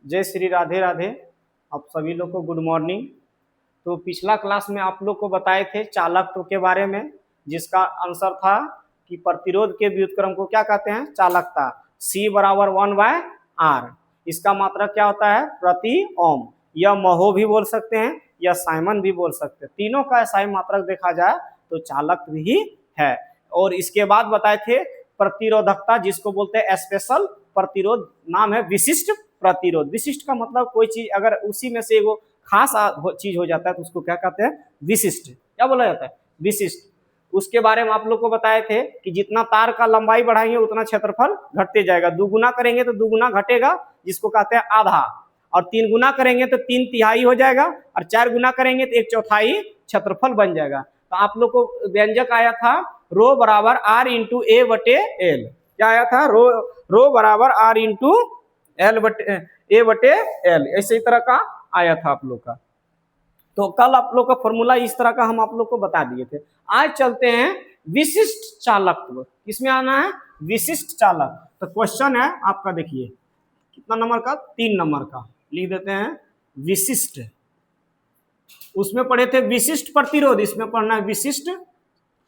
जय श्री राधे राधे। आप सभी लोग को गुड मॉर्निंग। तो पिछला क्लास में आप लोग को बताए थे चालकत्व के बारे में, जिसका आंसर था कि प्रतिरोध के व्युत्क्रम को क्या कहते हैं, चालकता। C बराबर 1/R। इसका मात्रक क्या होता है, प्रति ओम। यह महो भी बोल सकते हैं या साइमन भी बोल सकते हैं। तीनों का ऐसा ही मात्रक देखा जाए तो चालकत्व ही है। और इसके बाद बताए थे प्रतिरोधकता, जिसको बोलते हैं स्पेशल प्रतिरोध, नाम है विशिष्ट प्रतिरोध। विशिष्ट का मतलब कोई चीज अगर उसी में से वो खास चीज हो जाता है तो उसको क्या कहते हैं, विशिष्ट। क्या बोला जाता है, विशिष्ट। उसके बारे में आप लोग को बताए थे कि जितना तार का लंबाई बढ़ाएंगे उतना क्षेत्रफल घटते जाएगा। दुगुना करेंगे तो दुगुना घटेगा, जिसको कहते हैं आधा। और 3 गुना करेंगे तो 3/3 हो जाएगा, और 4 गुना करेंगे तो 1/4 क्षेत्रफल बन जाएगा। तो आप लोग को व्यंजक आया था रो बराबर R इंटू ए बटे एल। क्या आया था, रो बराबर R इंटू एल बटे ए बटे एल, इसी तरह का आया था आप लोग का। तो कल आप लोग का फॉर्मूला इस तरह का हम आप लोग को बता दिए थे। आज चलते हैं विशिष्ट चालकत्व। किसमें आना है, विशिष्ट चालक। तो क्वेश्चन है आपका, देखिए कितना नंबर का, 3 नंबर का। लिख देते हैं विशिष्ट। उसमें पढ़े थे विशिष्ट प्रतिरोध, इसमें पढ़ना है विशिष्ट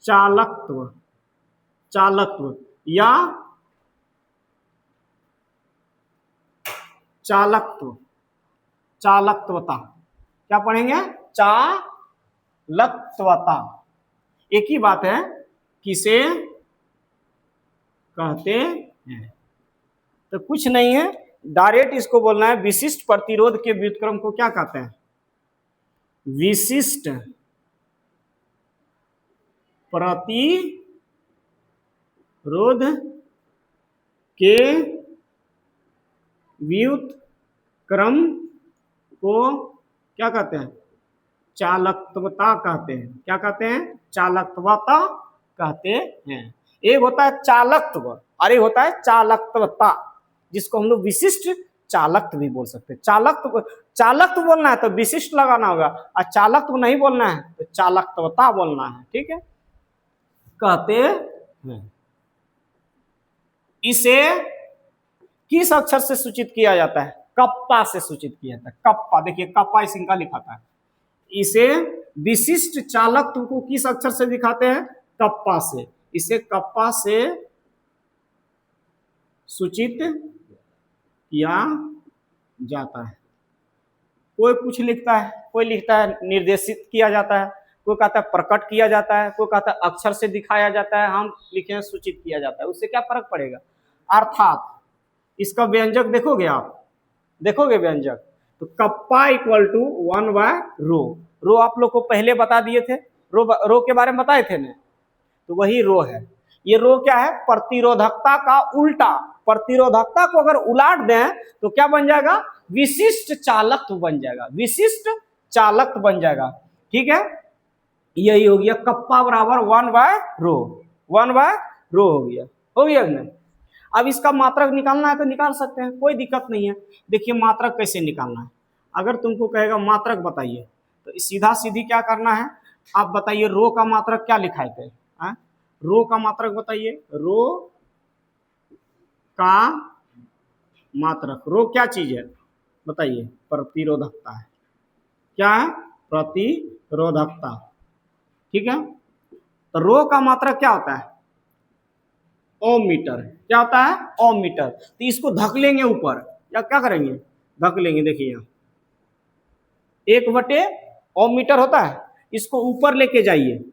चालकत्व। चालकत्व या चालकत्व, चालकत्वता। क्या पढ़ेंगे, चालकत्वता। एक ही बात है, किसे कहते हैं। तो कुछ नहीं है, डायरेक्ट इसको बोलना है विशिष्ट प्रतिरोध के व्युत्क्रम को क्या कहते हैं, विशिष्ट प्रतिरोध के व्युत्क्रम को क्या कहते हैं, चालकत्वता कहते हैं। क्या कहते हैं, चालकत्वता कहते हैं। एक होता है चालकत्व और एक होता है चालकत्वता, जिसको हम लोग विशिष्ट चालकत्व भी बोल सकते हैं। चालकत्व बोलना है तो विशिष्ट लगाना होगा, और चालकत्व नहीं बोलना है तो चालकत्वता बोलना है। ठीक है, कहते हैं। इसे किस अक्षर से सूचित किया जाता है, कप्पा से सूचित किया जाता है। कप्पा, देखिए कप्पा इस इनका लिखाता है। इसे विशिष्ट चालकत्व को किस अक्षर से दिखाते हैं, कप्पा से। इसे कप्पा से सूचित किया जाता है। कोई कुछ लिखता है, कोई लिखता है निर्देशित किया जाता है, कोई कहता है प्रकट किया जाता है, कोई कहता है अक्षर से दिखाया जाता है। हम लिखे सूचित किया जाता है, उससे क्या फर्क पड़ेगा। अर्थात इसका व्यंजक देखोगे, आप देखोगे व्यंजक, तो कप्पा इक्वल टू 1/रो। रो आप लोग को पहले बता दिए थे, रो के बारे में बताए थे ना, तो वही रो है। ये रो क्या है, प्रतिरोधकता का उल्टा। प्रतिरोधकता को अगर उलाट दें तो क्या बन जाएगा, विशिष्ट चालकत्व बन जाएगा, विशिष्ट चालकत्व बन जाएगा। ठीक है, यही हो गया कप्पा बराबर 1/रो। 1/रो हो गया ना। अब इसका मात्रक निकालना है तो निकाल सकते हैं, कोई दिक्कत नहीं है। देखिए मात्रक कैसे निकालना है। अगर तुमको कहेगा मात्रक बताइए, तो सीधा सीधी क्या करना है, आप बताइए रो का मात्रक क्या लिखाए थे। रो का मात्रक बताइए, रो का मात्रक, रो क्या चीज है बताइए, प्रतिरोधकता है। क्या है, प्रतिरोधकता। ठीक है, तो रो का मात्रक क्या होता है, ओम मीटर। क्या होता है, ओम मीटर। तो इसको धक लेंगे ऊपर, या क्या करेंगे, धक लेंगे। देखिए यहाँ 1/, ओम मीटर होता है, इसको ऊपर लेके जाइए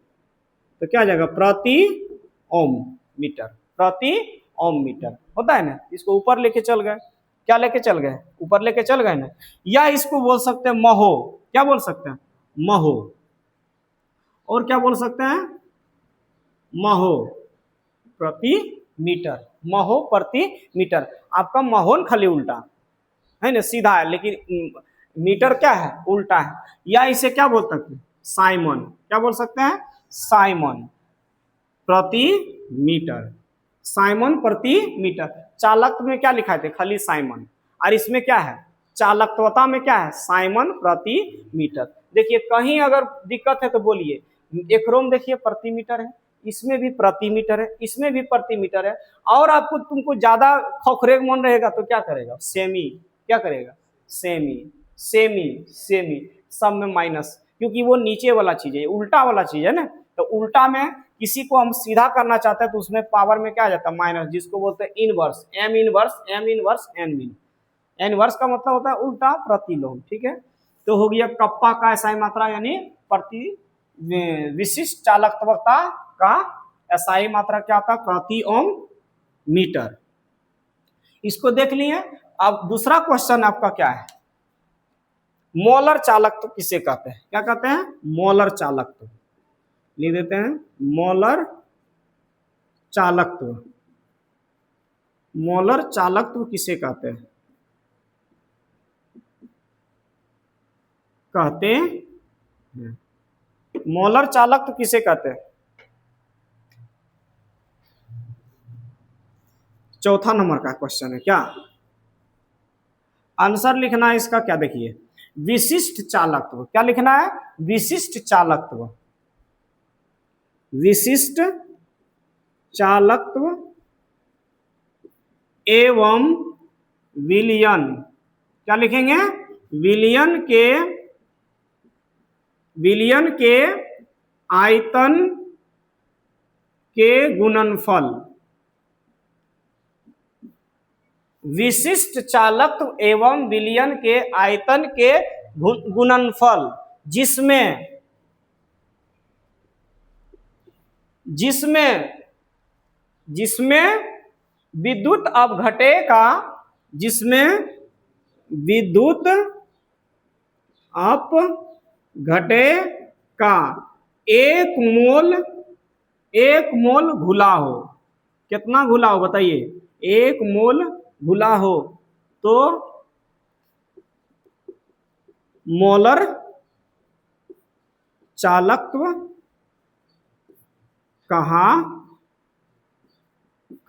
तो क्या आ जाएगा, प्रति ओम मीटर। प्रति ओम मीटर होता है ना, इसको ऊपर लेके चल गए। क्या लेके चल गए, ऊपर लेके चल गए ना। या इसको बोल सकते हैं महो। क्या बोल सकते हैं, महो। और क्या बोल सकते हैं, महो प्रति मीटर। महो प्रति मीटर। आपका महोन खाली उल्टा है ना, सीधा है, लेकिन मीटर क्या है, उल्टा है। या इसे क्या बोल सकते हैं, साइमन। क्या बोल सकते हैं, साइमन प्रति मीटर। साइमन प्रति मीटर। चालकत्व में क्या लिखा थे, खाली साइमन। और इसमें क्या है, चालकत्वता में क्या है, साइमन प्रति मीटर। देखिए कहीं अगर दिक्कत है तो बोलिए। एक रोम देखिए प्रति मीटर है, इसमें भी प्रति मीटर है, इसमें भी प्रति मीटर है। और आपको तुमको ज्यादा खौखरेग मन रहेगा तो क्या करेगा, सेमी। क्या करेगा, सेमी, सेमी, सेमी, सब में माइनस, क्योंकि वो नीचे वाला चीज है, उल्टा वाला चीज है ना। तो उल्टा में किसी को हम सीधा करना चाहते हैं तो उसमें पावर में क्या आ जाता है, माइनस, जिसको बोलते हैं inverse, M inverse, M inverse, N min. Inverse का मतलब होता है उल्टा प्रतिलोम, ठीक है। तो हो गया कप्पा का SI मात्रा यानी प्रति विशिष्ट चालकत्वता का SI मात्रा क्या था, प्रति ओम मीटर। इसको देख लिए। अब दूसरा क्वेश्चन आपका क्या है, मोलर चालकत्व किसे कहते हैं, क्या कहते हैं, मोलर चालकत्व। लिख देते हैं मोलर चालकत्व। मोलर चालकत्व किसे कहते हैं, कहते हैं मोलर चालकत्व किसे कहते हैं। चौथा नंबर का क्वेश्चन है क्या, आंसर लिखना है इसका क्या, देखिए विशिष्ट चालकत्व, क्या लिखना है, विशिष्ट चालकत्व, विशिष्ट चालकत्व एवं विलयन, क्या लिखेंगे, विलयन के आयतन के गुणनफल, विशिष्ट चालकत्व एवं विलयन के आयतन के गुणनफल, जिसमें विद्युत अपघटे का, जिसमें विद्युत अपघटे का एक मोल घुला हो, कितना घुला हो बताइए, एक मोल घुला हो तो मोलर चालकत्व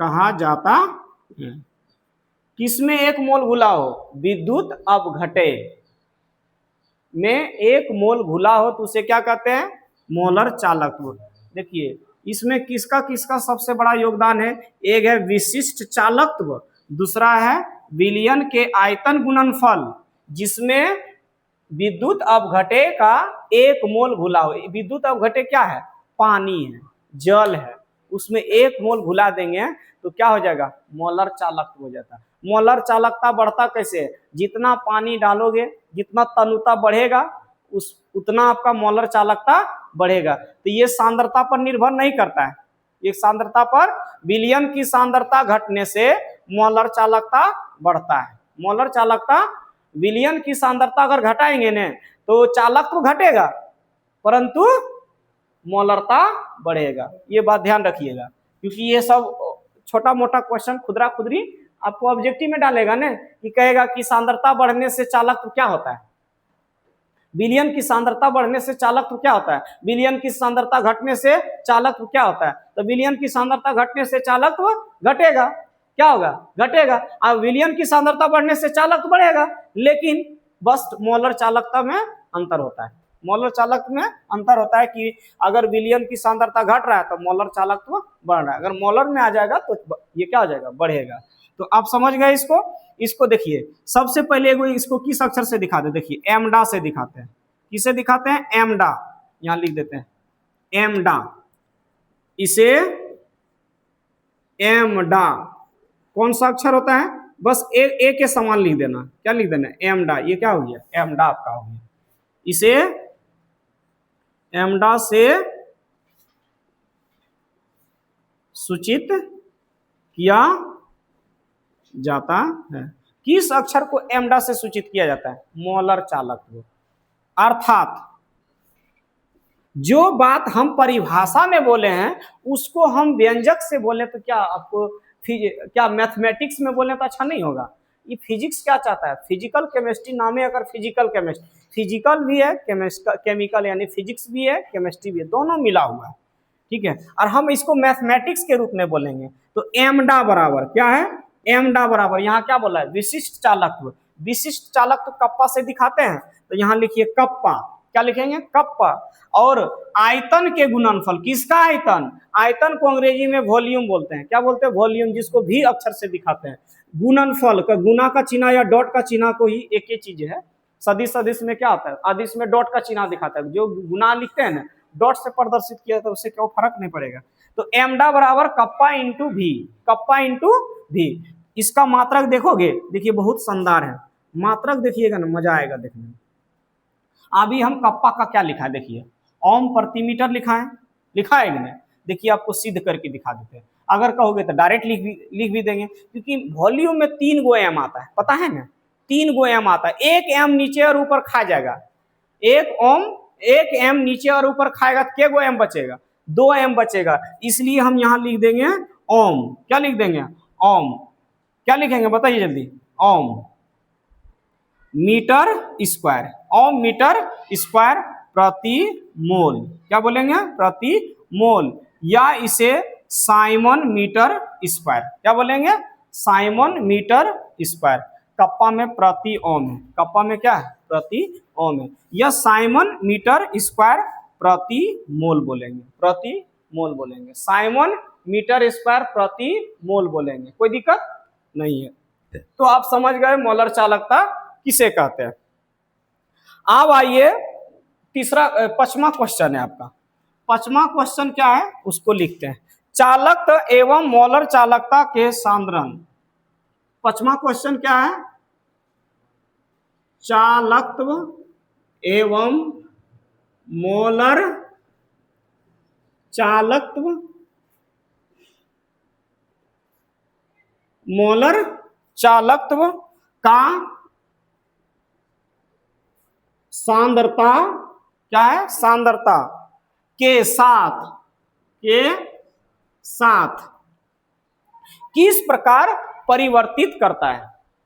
कहा जाता है। किसमें एक मोल घुला हो, विद्युत अपघटे में एक मोल घुला हो तो उसे क्या कहते हैं, मोलर चालकत्व। देखिए इसमें किसका किसका सबसे बड़ा योगदान है, एक है विशिष्ट चालकत्व, दूसरा है विलयन के आयतन गुणनफल, जिसमें विद्युत अपघटे का एक मोल घुला हो। विद्युत अपघटे क्या है, पानी है, जल है, उसमें एक मोल घुला देंगे तो क्या हो जाएगा, मोलर चालकत्व हो जाता है। मोलर चालकता बढ़ता कैसे है, जितना पानी डालोगे, जितना तनुता बढ़ेगा उतना आपका मोलर चालकता बढ़ेगा। तो ये सांद्रता पर निर्भर नहीं करता है, ये सांद्रता पर, विलयन की सांद्रता घटने से मोलर चालकता बढ़ता है। मोलर चालकता, विलयन की सांद्रता अगर घटाएंगे ने तो चालकत्व घटेगा परंतु मोलरता बढ़ेगा। ये बात ध्यान रखिएगा, क्योंकि ये सब छोटा मोटा क्वेश्चन खुदरा खुदरी आपको ऑब्जेक्टिव में डालेगा ना, कि कहेगा कि सांद्रता बढ़ने से चालकत्व क्या होता है, विलयन की सांद्रता बढ़ने से चालकत्व क्या होता है, विलयन की सांद्रता घटने से चालकत्व क्या होता है। तो विलयन की सांद्रता घटने से चालकत्व घटेगा, क्या होगा, घटेगा। अब विलयन की सांद्रता बढ़ने से चालकत्व बढ़ेगा, लेकिन बस मोलर चालकता में अंतर होता है। मोलर चालकत्व में अंतर होता है कि अगर विलयन की सांद्रता घट रहा है तो मोलर चालकत्व बढ़ रहा है, अगर मोलर में आ जाएगा तो ये क्या हो जाएगा, बढ़ेगा। तो आप समझ गए इसको। इसको देखिए सबसे पहले इसको किस अक्षर से दिखा दे, देखिए एमडा से दिखाते हैं। किसे दिखाते हैं, एमडा, यहां लिख देते हैं एमडा, इसे एमडा कौन सा अक्षर होता है, बस ए के समान लिख देना, क्या लिख देना, एमडा। ये क्या हो गया, एमडा आपका हो गया। इसे एमडा से सूचित किया जाता है। किस अक्षर को एमडा से सूचित किया जाता है, मोलर चालकत्व। अर्थात जो बात हम परिभाषा में बोले हैं उसको हम व्यंजक से बोले तो क्या आपको क्या मैथमेटिक्स में बोले तो अच्छा नहीं होगा। ये फिजिक्स क्या चाहता है, फिजिकल केमिस्ट्री नाम है, अगर फिजिकल केमिस्ट्री, फिजिकल भी है, केमिकल यानी फिजिक्स भी है, केमिस्ट्री भी है, दोनों मिला हुआ है, ठीक है। और हम इसको मैथमेटिक्स के रूप में बोलेंगे तो एमडा बराबर क्या है, एमडा बराबर यहाँ क्या बोला है, विशिष्ट चालकत्व। विशिष्ट चालकत्व कप्पा से दिखाते हैं तो यहाँ लिखिए कप्पा, क्या लिखेंगे, कप्पा। और आयतन के गुणनफल, किसका आयतन, आयतन को अंग्रेजी में वॉल्यूम बोलते हैं, क्या बोलते हैं, वॉल्यूम, जिसको भी अक्षर से दिखाते हैं। गुणनफल का गुना का चिन्ह या डॉट का चिन्ह को ही एक ही चीज है। सदिश सदिश में क्या होता है, अदिश में डॉट का चिन्ह दिखाता है, जो गुना लिखते हैं ना डॉट से प्रदर्शित किया तो उससे क्या फर्क नहीं पड़ेगा। तो एमडा बराबर कप्पा इंटू भी, कप्पा इंटू भी। इसका मात्रक देखोगे, देखिए बहुत शानदार है, मात्रक देखिएगा ना मजा आएगा देखने में। अभी हम कप्पा का क्या लिखा है देखिए, ओम प्रति मीटर लिखा है, लिखा है कि नहीं, देखिए आपको सिद्ध करके दिखा देते हैं। अगर कहोगे तो डायरेक्ट लिख भी देंगे, क्योंकि वॉल्यूम में 3 गो एम आता है, पता है ना, 3 गो एम आता है, एक एम नीचे और ऊपर खा जाएगा, एक एम नीचे और ऊपर खाएगा तो क्या गो एम बचेगा, 2 एम बचेगा, इसलिए हम यहाँ लिख देंगे ओम। क्या लिख देंगे, ओम। क्या लिखेंगे बताइए जल्दी, ओम मीटर स्क्वायर, ओम मीटर स्क्वायर प्रति मोल। क्या बोलेंगे, प्रति मोल, या इसे साइमन मीटर स्क्वायर, क्या बोलेंगे, साइमन मीटर स्क्वायर। कप्पा में प्रति ओम है, कप्पा में क्या है, प्रति ओम है, या साइमन मीटर स्क्वायर प्रति मोल बोलेंगे, प्रति मोल बोलेंगे, साइमन मीटर स्क्वायर प्रति मोल बोलेंगे, कोई दिक्कत नहीं है। तो आप समझ गए मोलर चालकता किसे कहते हैं। अब आइए तीसरा, पांचवा क्वेश्चन है आपका। पांचवा क्वेश्चन क्या है उसको लिखते हैं, चालकता एवं मोलर चालकता के सांद्रण। पांचवा क्वेश्चन क्या है, चालकत्व एवं मोलर चालकत्व, मोलर चालकत्व का सांद्रता, क्या है, सांद्रता के साथ किस प्रकार परिवर्तित करता है,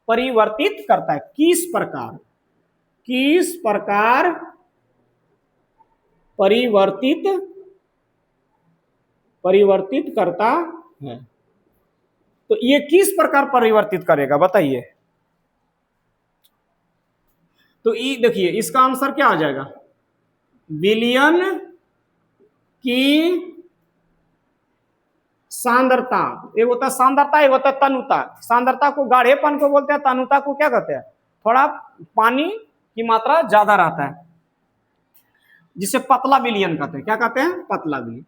परिवर्तित करता है, किस प्रकार परिवर्तित करता है। तो ये किस प्रकार परिवर्तित करेगा बताइए। तो ये देखिए इसका आंसर क्या आ जाएगा, विलयन की सांद्रता, एक होता है सांद्रता, एक होता है तनुता। सांद्रता को गाढ़ेपन को बोलते हैं, तनुता को क्या कहते हैं, थोड़ा पानी की मात्रा ज्यादा रहता है, जिसे पतला विलयन कहते हैं। क्या कहते हैं, पतला विलयन।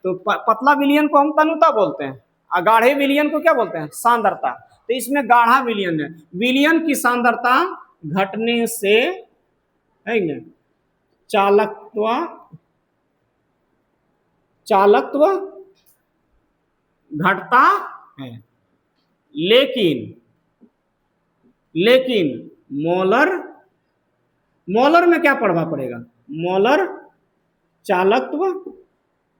तो पतला विलयन को हम तनुता बोलते हैं, और गाढ़े विलयन को क्या बोलते हैं, सांद्रता। तो इसमें गाढ़ा विलयन है, विलयन की सांद्रता घटने से है ना चालकत्व घटता है, लेकिन मोलर में क्या प्रभाव पड़ेगा, मोलर चालकत्व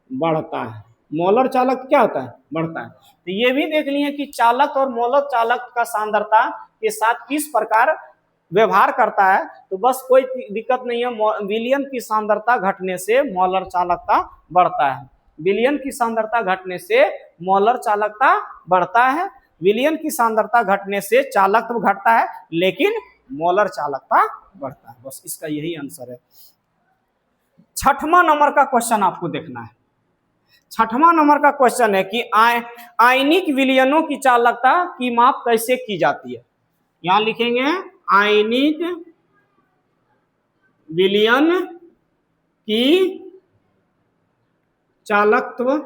बढ़ता है, मोलर चालक क्या होता है, बढ़ता है। तो ये भी देख लिए कि चालक और मोलर चालक का सांद्रता के साथ किस प्रकार व्यवहार करता है। तो बस कोई दिक्कत नहीं है, विलयन की सांद्रता घटने से मोलर चालकता बढ़ता है, विलयन की सांद्रता घटने से मोलर चालकता बढ़ता है, विलयन की सांद्रता घटने से चालकत्व घटता है, लेकिन मोलर चालकता बढ़ता है। बस इसका यही आंसर है। छठवां नंबर का क्वेश्चन आपको देखना है। छठवां नंबर का क्वेश्चन है कि आयनिक विलयनों की चालकता की माप कैसे की जाती है। यहां लिखेंगे आयनिक विलयन की चालकत्व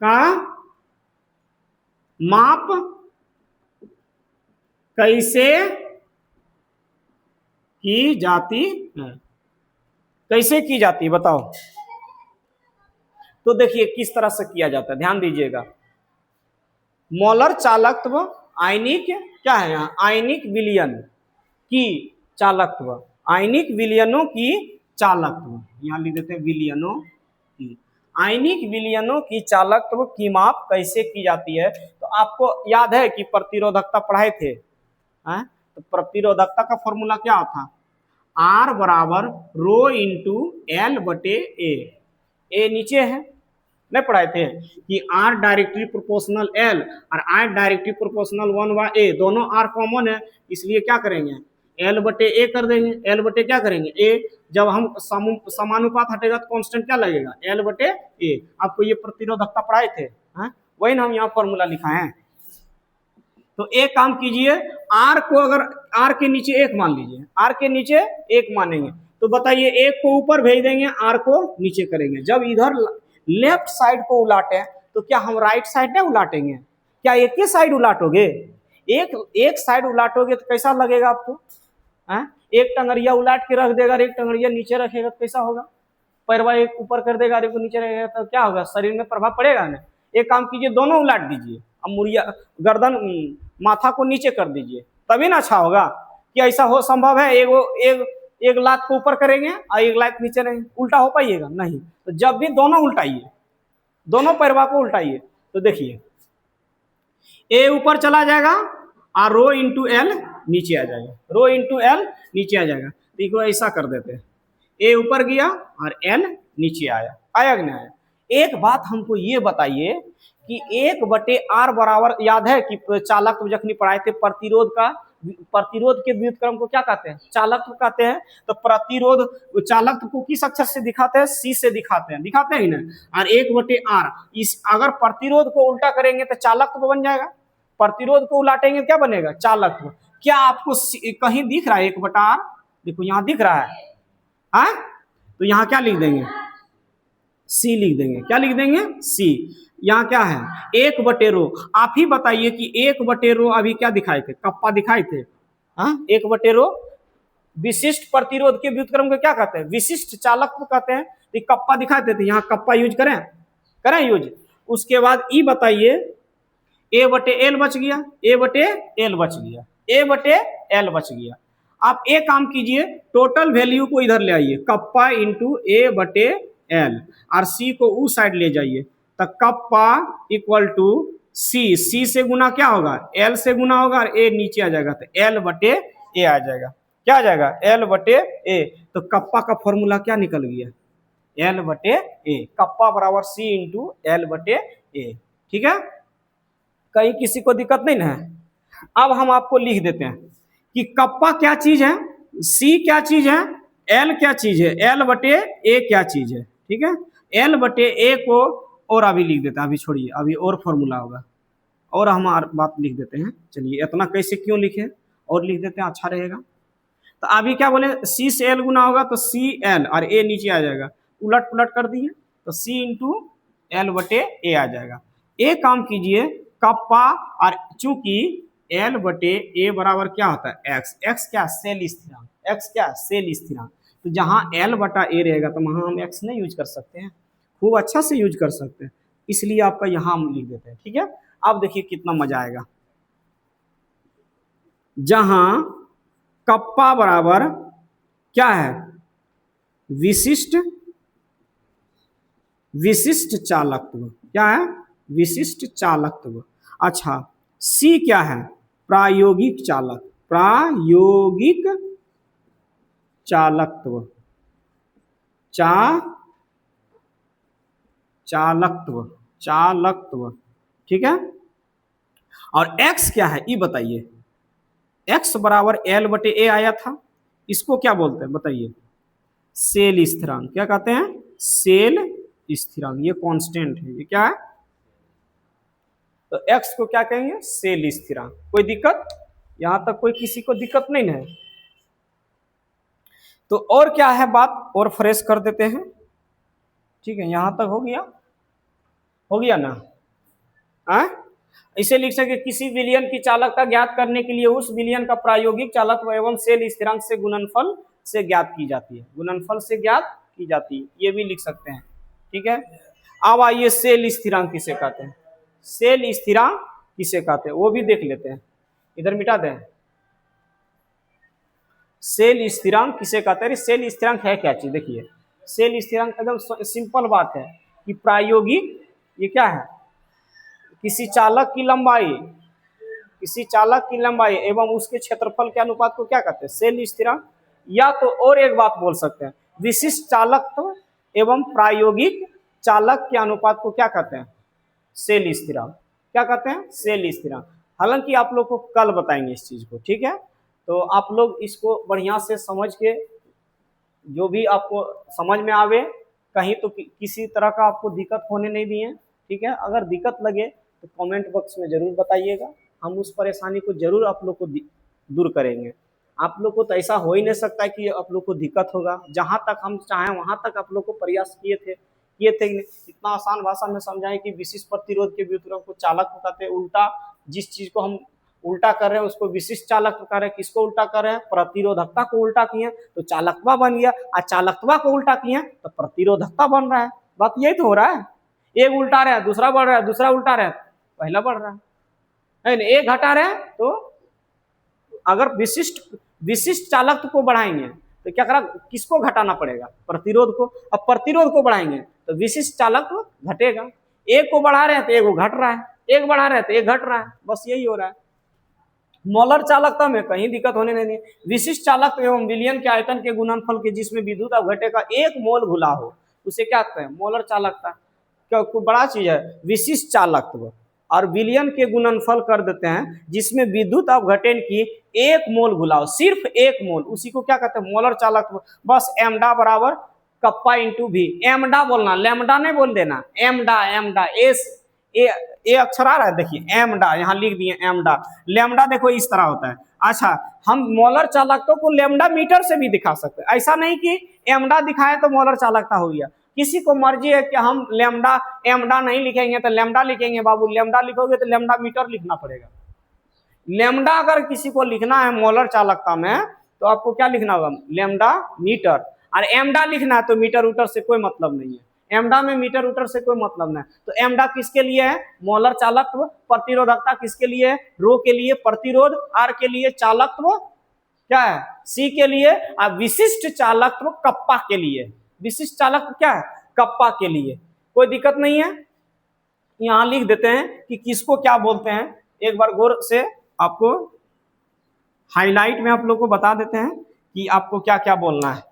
का माप कैसे की जाती है, कैसे की जाती है बताओ। तो देखिए किस तरह से किया जाता है, ध्यान दीजिएगा। मोलर चालकत्व, आयनिक क्या है यहाँ, आयनिक विलयन की चालकत्व, आयनिक विलयनों की चालकत्व, यहाँ लिख देते हैं विलयनों की, आयनिक विलयनों की चालकत्व की माप कैसे की जाती है। तो आपको याद है कि प्रतिरोधकता पढ़ाए थे, तो प्रतिरोधकता का फॉर्मूला क्या था, R बराबर रो इंटू एल बटे ए नीचे है, नहीं पढ़ाए थे कि R डायरेक्टली प्रोपोर्शनल L और I डायरेक्टली प्रोपोर्शनल 1/a, दोनों R कॉमन है, इसलिए क्या करेंगे L बटे a कर देंगे, L बटे क्या करेंगे a, जब हम समानुपात हटेगा तो कांस्टेंट क्या लगेगा L बटे a। आपको ये प्रतिरोधकता पढ़ाए थे, वही ना हम यहाँ फॉर्मूला लिखा है। तो एक काम कीजिए, आर को अगर आर के नीचे एक मान लीजिए, आर के नीचे एक मानेंगे तो बताइए एक को ऊपर भेज देंगे, आर को नीचे करेंगे। जब इधर लेफ्ट साइड को उलाटे तो क्या हम राइट साइड नहीं उलाटेंगे? क्या एक ही साइड उलाटोगे? एक साइड उलाटोगे तो कैसा लगेगा आपको? एक टंगरिया उलाट के रख देगा, एक टंगरिया नीचे रखेगा तो कैसा होगा? पैरवा एक ऊपर कर देगा, एक नीचे रहेगा तो क्या होगा? शरीर में प्रभाव पड़ेगा ना। एक काम कीजिए, दोनों उलाट दीजिए, अब मुड़िया गर्दन माथा को नीचे कर दीजिए, तभी ना अच्छा होगा। कि ऐसा हो संभव है एक लात को ऊपर करेंगे और एक लात नीचे रहेंगे, उल्टा हो पाइएगा? नहीं। तो जब भी दोनों उल्टाइए, दोनों पैरवा को उल्टाइए तो देखिए ए ऊपर चला जाएगा और रो इंटू एल नीचे आ जाएगा, रो इंटू एल नीचे आ जाएगा। देखो ऐसा कर देते हैं, ए ऊपर गया और एल नीचे आया, आया कि नहीं आया? एक बात हमको ये बताइए कि 1/r बराबर, याद है कि चालकत्व जखनी पढ़ाए थे, प्रतिरोध के व्युत्क्रम को क्या कहते हैं? चालकत्व कहते हैं। तो प्रतिरोध चालकत्व को किस अक्षर से दिखाते हैं? सी से दिखाते हैं ही ना। और 1/r, इस अगर प्रतिरोध को उल्टा करेंगे तो चालकत्व बन जाएगा, प्रतिरोध को उलाटेंगे क्या बनेगा? चालकत्व। क्या आपको कहीं दिख रहा है 1/r? देखो यहाँ दिख रहा है, तो यहाँ क्या लिख देंगे? सी लिख देंगे। क्या लिख देंगे? सी। यहाँ क्या है? 1/रो। आप ही बताइए कि 1/रो अभी क्या दिखाए थे? कप्पा दिखाए थे। 1/रो विशिष्ट प्रतिरोध के व्युत्क्रम को क्या कहते हैं? विशिष्ट चालकत्व कहते हैं। तो कप्पा दिखाए थे, यहाँ कप्पा यूज करें यूज। उसके बाद ई बताइए, A/L बच गया, A/L बच गया, A/L बच गया। आप एक काम कीजिए, टोटल वैल्यू को इधर ले आइए, कप्पा इंटू A/L, और सी को उस साइड ले जाइए, तो कप्पा इक्वल टू सी से गुना क्या होगा? एल से गुना होगा और ए नीचे आ जाएगा, तो L/A आ जाएगा। क्या आ जाएगा? L/A। तो कप्पा का फॉर्मूला क्या निकल गया? L/A। कप्पा बराबर सी इंटू L/A। ठीक है, कहीं किसी को दिक्कत नहीं ना है? अब हम आपको लिख देते हैं कि कप्पा क्या चीज है, सी क्या चीज है, एल क्या चीज है, L/A क्या चीज है। ठीक है, L/A को और अभी लिख देते हैं, अभी छोड़िए, अभी और फॉर्मूला होगा और हम बात लिख देते हैं। चलिए, इतना कैसे क्यों लिखे, और लिख देते हैं, अच्छा रहेगा। तो अभी क्या बोले? सी से एल गुना होगा तो CL और ए नीचे आ जाएगा, उलट पुलट कर दिए तो सी इंटू L/A आ जाएगा। एक काम कीजिए, कप्पा, और चूंकि L/A बराबर क्या होता है? एक्स क्या? सेल स्थिरांक। एक्स क्या? सेल स्थिरांक। तो जहां L/A रहेगा तो वहां हम एक्स नहीं यूज कर सकते हैं, खूब अच्छा से यूज कर सकते हैं, इसलिए आपका यहां हम लिख देते हैं। ठीक है, अब देखिए कितना मजा आएगा। जहां कप्पा बराबर क्या है? विशिष्ट चालकत्व। क्या है? विशिष्ट चालकत्व। अच्छा, सी क्या है? प्रायोगिक चालकत्व। चालकत्व। ठीक है, और एक्स क्या है ये बताइए? एक्स बराबर L/A आया था, इसको क्या बोलते हैं बताइए? सेल स्थिरांक। क्या कहते हैं? सेल स्थिरांक। ये कांस्टेंट है, ये क्या है? तो एक्स को क्या कहेंगे? सेल स्थिरांक। कोई दिक्कत? यहां तक कोई किसी को दिक्कत नहीं है? तो और क्या है बात, और फ्रेश कर देते हैं। ठीक है, यहां तक हो गया ना? इसे लिख सके, किसी विलयन की चालकता ज्ञात करने के लिए उस विलयन का प्रायोगिक चालकत्व एवं सेल स्थिरांक से गुणनफल से ज्ञात की जाती है। गुणनफल से ज्ञात की जाती है, ये भी लिख सकते हैं। ठीक है, अब आइए सेल स्थिरांक किसे कहते हैं? सेल स्थिरांक किसे कहते हैं वो भी देख लेते हैं, इधर मिटा दें। सेल स्थिरांक किसे कहते हैं? सेल स्थिरांक है क्या चीज? देखिए, सेल स्थिरांक एकदम सिंपल बात है कि प्रायोगिक, ये क्या है? किसी चालक की लंबाई एवं उसके क्षेत्रफल के अनुपात को क्या कहते हैं? सेल स्थिरांक। या तो और एक बात बोल सकते हैं, विशिष्ट चालकत्व एवं प्रायोगिक चालक के अनुपात को क्या कहते हैं? सेल स्थिरांक। क्या कहते हैं? सेल स्थिरांक। हालांकि आप लोग को कल बताएंगे इस चीज को। ठीक है, तो आप लोग इसको बढ़िया से समझ के, जो भी आपको समझ में आवे, कहीं तो किसी तरह का आपको दिक्कत होने नहीं दिए। ठीक है, अगर दिक्कत लगे तो कमेंट बॉक्स में जरूर बताइएगा, हम उस परेशानी को जरूर आप लोग को दूर करेंगे। आप लोग को तो ऐसा हो ही नहीं सकता कि आप लोग को दिक्कत होगा। जहाँ तक हम चाहें वहाँ तक आप लोग को प्रयास किए थे कि नहीं? इतना आसान भाषा में समझाएं कि विशिष्ट प्रतिरोध के व्युत्क्रम को चालक बताते हैं। उल्टा जिस चीज को हम उल्टा कर रहे हैं उसको विशिष्ट चालक कर रहे हैं। किसको उल्टा कर रहे हैं? प्रतिरोधकता को उल्टा किए तो चालकता बन गया, और चालकता को उल्टा किए तो प्रतिरोधकता बन रहा है। बात यही तो हो रहा है। एक उल्टा रहा है दूसरा बढ़ रहा है, दूसरा उल्टा रहा है पहला बढ़ रहा है। एक घटा रहे हैं तो अगर विशिष्ट चालकत्व को बढ़ाएंगे तो क्या करा, किसको घटाना पड़ेगा? प्रतिरोध को। अब प्रतिरोध को बढ़ाएंगे तो विशिष्ट चालकत्व घटेगा। एक को बढ़ा रहे हैं तो एक को घट रहा है, एक बढ़ा रहे हैं तो एक घट रहा है, बस यही हो रहा है। मोलर चालकता में कहीं दिक्कत होने नहीं दी। विशिष्ट चालकत्व एवं विलयन के आयतन के गुणनफल के जिसमें विद्युत अवघटे का 1 मोल घुला हो उसे क्या कहते हैं? मोलर चालकता। क्या कोई बड़ा चीज है? विशिष्ट चालकत्व और विलयन के गुणनफल कर देते हैं जिसमें विद्युत अवघटन की 1 मोल घुला हो, सिर्फ 1 मोल, उसी को क्या कहते हैं? मोलर चालकत्व। बस एमडा बराबर कप्पा इंटू भी। एमडा बोलना, लेमडा नहीं बोल देना। एमडा एस ए अक्षर आ रहा है, देखिए एमडा यहाँ लिख दिए एमडा। लेमडा देखो इस तरह होता है। अच्छा, हम मोलर चालकत्व को लेमडा मीटर से भी दिखा सकते हैं। ऐसा नहीं कि एमडा दिखाए तो मोलर चालकता हो गया। किसी को मर्जी है कि हम लेमडा एमडा नहीं लिखेंगे तो लेमडा लिखेंगे। बाबू लेमडा लिखोगे तो लेमडा मीटर लिखना पड़ेगा। लेमडा अगर किसी को लिखना है मोलर चालकता में तो आपको क्या लिखना होगा? Lambda meter. और एमडा लिखना है तो मीटर उटर से कोई मतलब नहीं है। एमडा में मीटर उटर से कोई मतलब नहीं। तो एमडा किसके लिए है? मोलर चालकत्व। प्रतिरोधकता किसके लिए है? रो के लिए प्रतिरोध, आर के लिए चालकत्व, क्या है? सी के लिए, और विशिष्ट चालकत्व कप्पा के लिए। विशिष्ट चालकत्व क्या है? कप्पा के लिए। कोई दिक्कत नहीं है। यहां लिख देते हैं कि किसको क्या बोलते हैं। एक बार गौर से आपको हाईलाइट में आप लोग को बता देते हैं कि आपको क्या क्या बोलना है।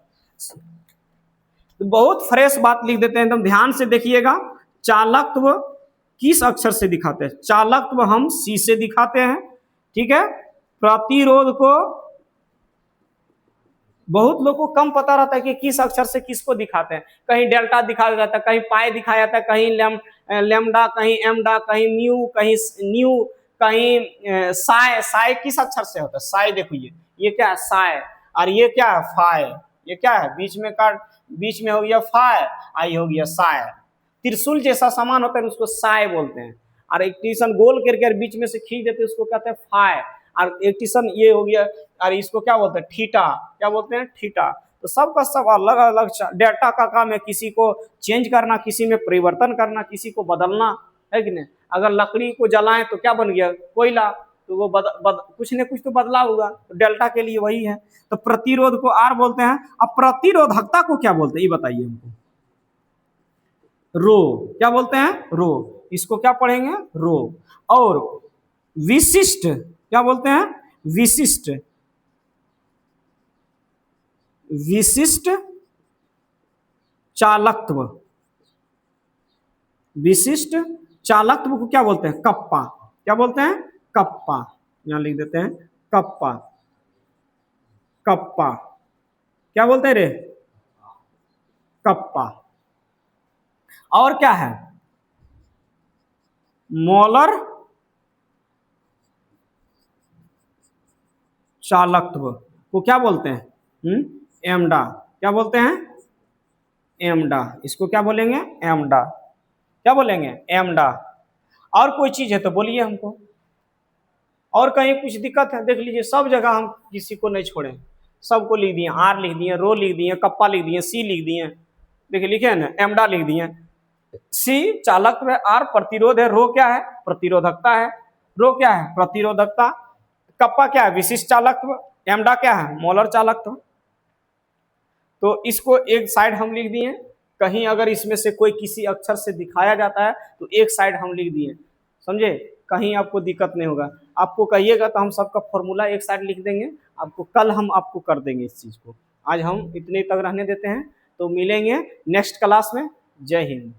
तो बहुत फ्रेश बात लिख देते हैं, एकदम ध्यान से देखिएगा। चालकत्व किस अक्षर से दिखाते हैं? चालकत्व हम सी से दिखाते हैं, ठीक है। प्रतिरोध को बहुत लोग को कम पता रहता है कि किस अक्षर से किसको दिखाते हैं। कहीं डेल्टा दिखाया जाता है, कहीं पाई दिखाया जाता है, कहीं लेमडा, कहीं एमडा, कहीं म्यू, कहीं न्यू, कहीं साय। साय किस अक्षर से होता है? साय देखो, ये क्या है? साय। और ये क्या है? फाय। ये क्या है? बीच में हो गया फाय, आई हो गया साय। त्रिशूल जैसा सामान होता है उसको साय बोलते हैं। और एक टीशन गोल करके बीच में से खींच देते हैं उसको कहते हैं फाय। और एक टीशन ये हो गया, और इसको क्या बोलते हैं? थीटा। क्या बोलते हैं? थीटा। तो सबका सब अलग अलग डेटा का काम है। किसी को चेंज करना, किसी में परिवर्तन करना, किसी को बदलना, है कि नहीं? अगर लकड़ी को जलाएं तो क्या बन गया? कोयला। तो वो कुछ न कुछ तो बदला होगा। तो डेल्टा के लिए वही है। तो प्रतिरोध को आर बोलते हैं। अब प्रतिरोधकता को क्या बोलते हैं ये बताइए हमको। रो। क्या बोलते हैं? रो। इसको क्या पढ़ेंगे? रो। और विशिष्ट क्या बोलते हैं? विशिष्ट। विशिष्ट चालकत्व। विशिष्ट चालकत्व को क्या बोलते हैं? कप्पा। क्या बोलते हैं? कप्पा। यहां लिख देते हैं कप्पा। कप्पा क्या बोलते हैं रे? कप्पा। और क्या है? मोलर चालकत्व को क्या बोलते हैं? एमडा। क्या बोलते हैं? एमडा। इसको क्या बोलेंगे? एमडा। क्या बोलेंगे? एमडा। और कोई चीज है तो बोलिए हमको। और कहीं कुछ दिक्कत है? देख लीजिए, सब जगह हम किसी को नहीं छोड़े, सबको लिख दिए। आर लिख दिए, रो लिख दिए, कप्पा लिख दिए, सी लिख दिए। देखिए लिखे है ना, एमडा लिख दिए। सी चालकत्व है, आर प्रतिरोध है, रो क्या है? प्रतिरोधकता है। रो क्या है? प्रतिरोधकता। कप्पा क्या है? विशिष्ट चालकत्व। एमडा क्या है? मोलर चालकत्व। तो इसको एक साइड हम लिख दिए। कहीं अगर इसमें से कोई किसी अक्षर से दिखाया जाता है तो एक साइड हम लिख दिए, समझे? कहीं आपको दिक्कत नहीं होगा। आपको कहिएगा तो हम सबका फॉर्मूला एक साइड लिख देंगे। आपको कल हम आपको कर देंगे इस चीज़ को। आज हम इतने तक रहने देते हैं, तो मिलेंगे नेक्स्ट क्लास में। जय हिंद।